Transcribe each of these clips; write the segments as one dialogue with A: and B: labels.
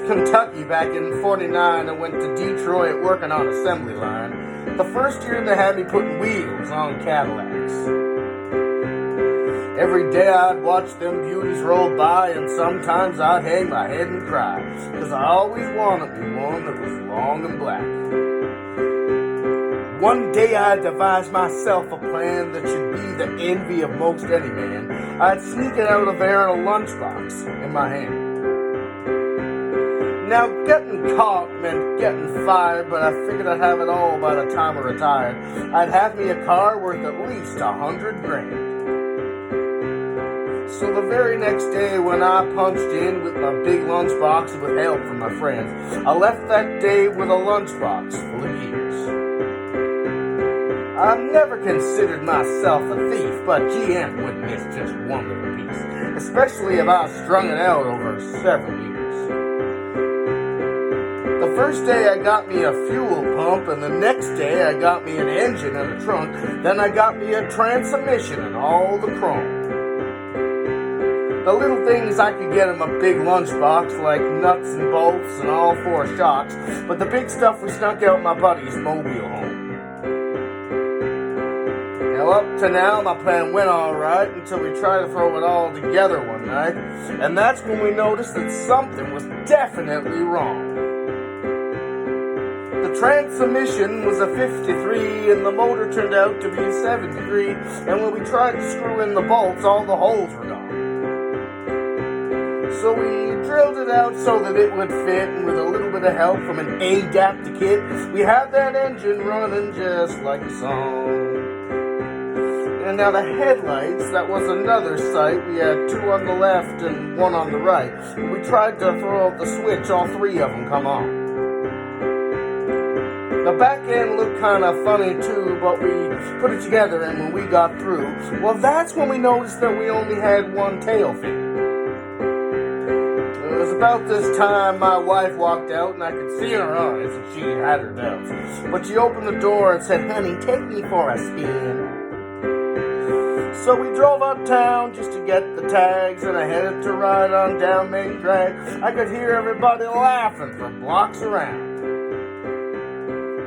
A: Kentucky back in '49 and went to Detroit working on assembly line. The first year they had me putting wheels on Cadillacs. Every day I'd watch them beauties roll by, and sometimes I'd hang my head and cry, 'cause I always wanted me one that was long and black. One day I devised myself a plan that should be the envy of most any man. I'd sneak it out of there in a lunchbox in my hand. Now, getting caught meant getting fired, but I figured I'd have it all by the time I retired. I'd have me a car worth at least $100 grand. So the very next day when I punched in with my big lunchbox and with help from my friends, I left that day with a lunchbox full of years. I've never considered myself a thief, but GM wouldn't miss just one little piece, especially if I strung it out over several years. The first day I got me a fuel pump, and the next day I got me an engine and a trunk, then I got me a transmission and all the chrome. The little things I could get in my big lunchbox, like nuts and bolts and all four shocks, but the big stuff we snuck out my buddy's mobile home. Now up to now, my plan went alright until we tried to throw it all together one night, and that's when we noticed that something was definitely wrong. The transmission was a 53, and the motor turned out to be a 73, and when we tried to screw in the bolts, all the holes were gone. So we drilled it out so that it would fit, and with a little bit of help from an adapter-kit, we had that engine running just like a song. And now the headlights, that was another sight. We had two on the left and one on the right. When we tried to throw out the switch, all three of them come on. The back end looked kind of funny too, but we put it together, and when we got through, well, that's when we noticed that we only had one tail fin. It was about this time my wife walked out, and I could see in her eyes that she had her doubts. But she opened the door and said, "Honey, take me for a spin." So we drove uptown just to get the tags, and I headed to ride on down Main Drag. I could hear everybody laughing for blocks around.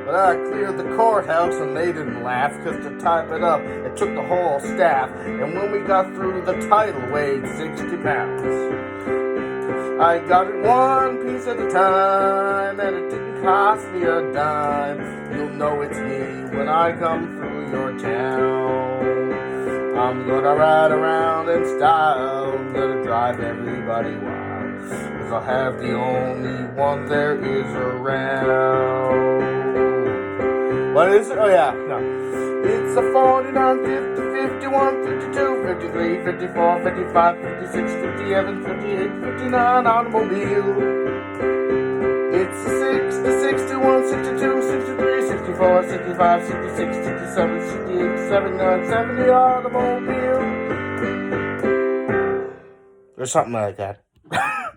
A: But I cleared the courthouse and they didn't laugh, 'cause to type it up, it took the whole staff. And when we got through, the title weighed 60 pounds. I got it one piece at a time, and it didn't cost me a dime. You'll know it's me when I come through your town. I'm gonna ride around in style, gonna drive everybody wild, 'cause I'll have the only one there is around. What is it? Oh yeah, no. It's a 49, 50, 51, 52, 53, 54, 55, 56, 57, 58, 59 automobile. It's a 60, 61, 62, 63, 64, 65, 66, 67, 68, 79, 70 automobile. Or something like that.